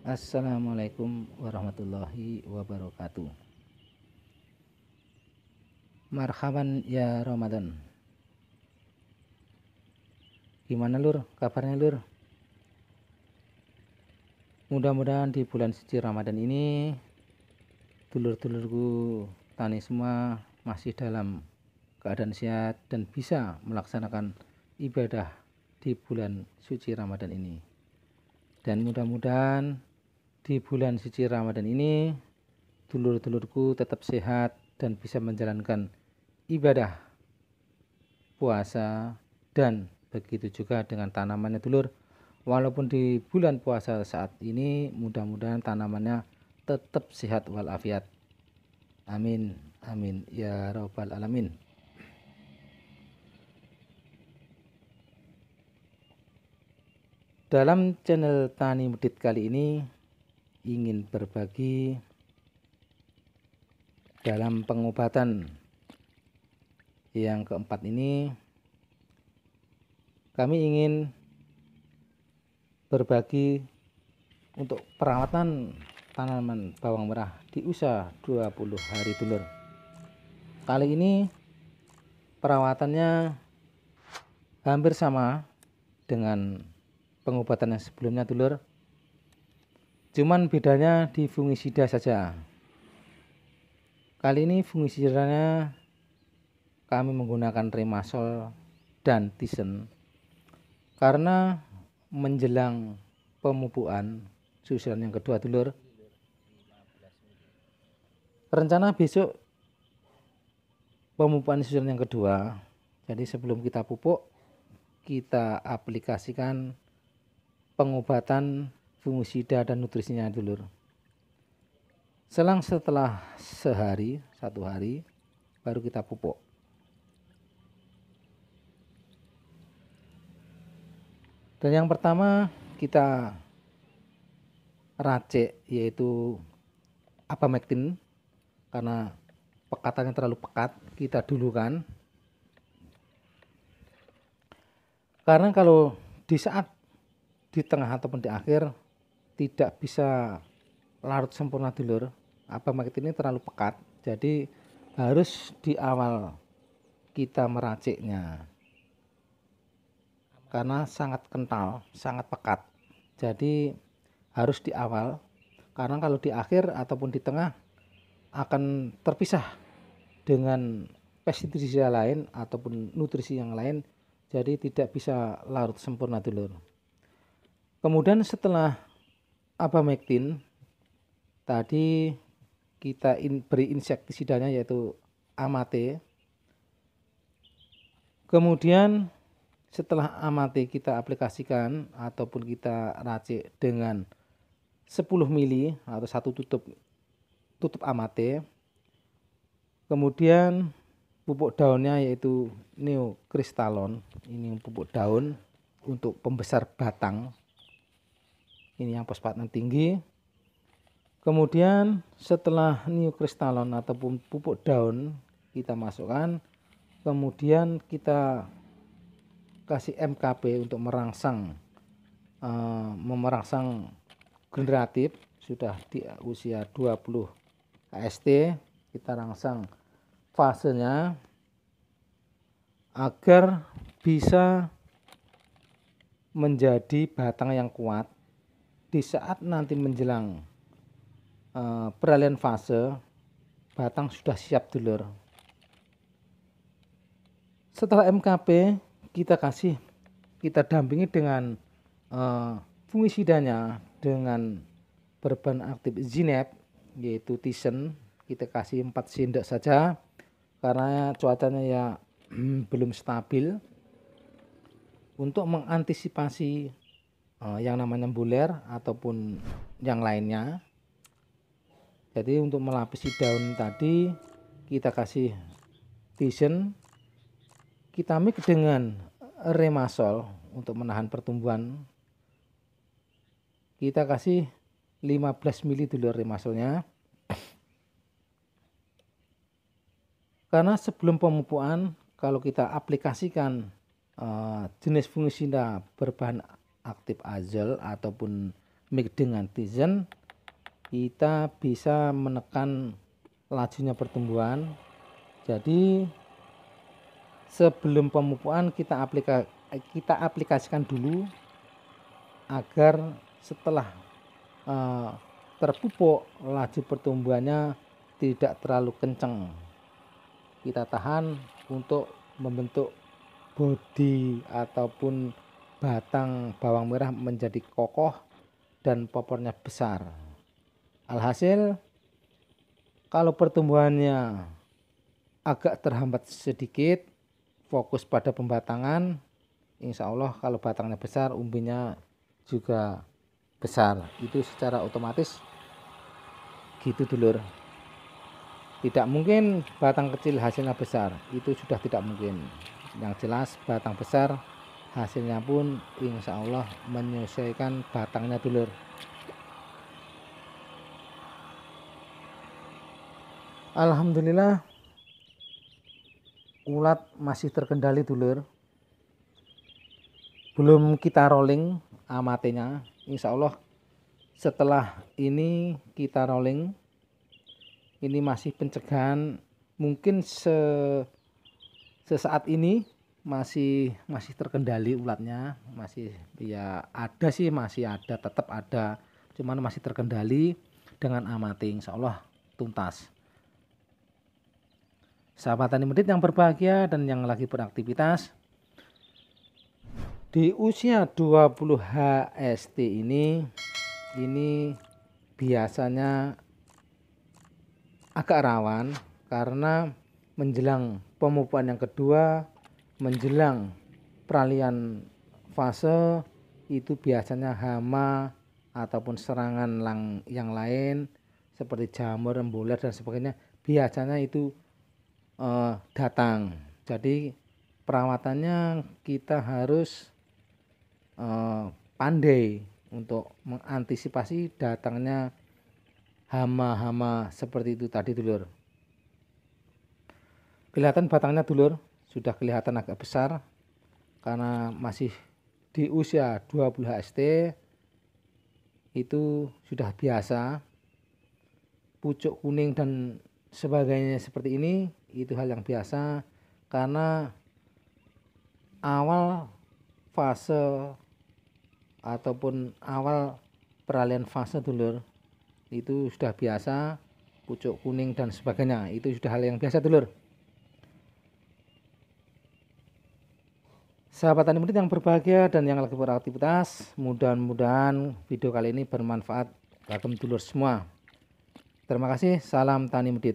Assalamualaikum warahmatullahi wabarakatuh. Marhaban ya Ramadan. Gimana lur, kabarnya lur? Mudah-mudahan di bulan suci Ramadan ini dulur-dulurku tani semua masih dalam keadaan sehat dan bisa melaksanakan ibadah di bulan suci Ramadan ini. Dan mudah-mudahan di bulan suci Ramadan ini dulur-dulurku tetap sehat dan bisa menjalankan ibadah puasa, dan begitu juga dengan tanamannya dulur. Walaupun di bulan puasa saat ini mudah-mudahan tanamannya tetap sehat walafiat. Amin amin ya rabbal alamin. Dalam channel Tani Medit kali ini ingin berbagi dalam pengobatan yang keempat ini. Kami ingin berbagi untuk perawatan tanaman bawang merah di usia 20 hari dulur. Kali ini perawatannya hampir sama dengan pengobatan yang sebelumnya dulur. Cuman bedanya di fungisida saja. Kali ini fungisidanya kami menggunakan Remasol dan Tisen karena menjelang pemupukan susulan yang kedua dulur. Rencana besok pemupukan susulan yang kedua. Jadi sebelum kita pupuk, kita aplikasikan pengobatan fungisida dan nutrisinya dulur. Setelah satu hari baru kita pupuk. Dan yang pertama kita racik yaitu Abamectin, karena pekatannya terlalu pekat kita dulukan. Karena kalau di saat di tengah ataupun di akhir tidak bisa larut sempurna dulur, Abamectin ini terlalu pekat, jadi harus di awal kita meraciknya karena sangat kental, sangat pekat. Jadi harus di awal, karena kalau di akhir ataupun di tengah akan terpisah dengan pestisida lain ataupun nutrisi yang lain, jadi tidak bisa larut sempurna dulur. Kemudian setelah Abamectin tadi kita beri insektisidanya yaitu Amate. Kemudian setelah Amate kita aplikasikan ataupun kita racik dengan 10 mili atau satu tutup Amate. Kemudian pupuk daunnya yaitu Neocrystalon. Ini pupuk daun untuk pembesar batang. Ini yang fosfatnya tinggi. Kemudian setelah Neocrystalon ataupun pupuk daun kita masukkan, kemudian kita kasih MKP untuk merangsang generatif. Sudah di usia 20 KST kita rangsang fasenya agar bisa menjadi batang yang kuat di saat nanti menjelang peralihan fase, batang sudah siap dulur. Setelah MKP kita dampingi dengan fungisidanya dengan berbahan aktif Zineb yaitu Tisen. Kita kasih 4 sendok saja karena cuacanya ya belum stabil, untuk mengantisipasi yang namanya buler ataupun yang lainnya. Jadi untuk melapisi daun tadi kita kasih Tisen, kita mix dengan Remasol untuk menahan pertumbuhan. Kita kasih 15 mili dulu Remasolnya. Karena sebelum pemupukan kalau kita aplikasikan jenis fungisida berbahan aktif azol ataupun mix dengan Tizen, kita bisa menekan lajunya pertumbuhan. Jadi sebelum pemupukan kita aplikasikan dulu agar setelah terpupuk laju pertumbuhannya tidak terlalu kencang. Kita tahan untuk membentuk bodi ataupun batang bawang merah menjadi kokoh dan popornya besar. Alhasil kalau pertumbuhannya agak terhambat sedikit, fokus pada pembatangan, insya Allah kalau batangnya besar, umbinya juga besar. Itu secara otomatis gitu dulur. Tidak mungkin batang kecil hasilnya besar, itu sudah tidak mungkin. Yang jelas batang besar hasilnya pun insya Allah menyesuaikan batangnya dulur. Alhamdulillah ulat masih terkendali dulur. Belum kita rolling amatinya, insya Allah setelah ini kita rolling, ini masih pencegahan. Mungkin sesaat ini masih terkendali ulatnya, masih ya ada sih, masih ada, tetap ada, cuman masih terkendali dengan amati, insya Allah tuntas. Sahabat tani medit yang berbahagia dan yang lagi beraktivitas, di usia 20 HST ini biasanya agak rawan karena menjelang pemupukan yang kedua, menjelang peralihan fase, itu biasanya hama ataupun serangan yang lain seperti jamur, rembulan dan sebagainya biasanya itu datang. Jadi perawatannya kita harus pandai untuk mengantisipasi datangnya hama-hama seperti itu tadi dulur. Kelihatan batangnya dulur, sudah kelihatan agak besar karena masih di usia 20 HST, itu sudah biasa. Pucuk kuning dan sebagainya seperti ini itu hal yang biasa karena awal fase ataupun awal peralihan fase dulur, itu sudah biasa pucuk kuning dan sebagainya, itu sudah hal yang biasa dulur. Sahabat tani medit yang berbahagia dan yang lagi beraktivitas, mudah-mudahan video kali ini bermanfaat bagi dulur semua. Terima kasih, salam tani medit.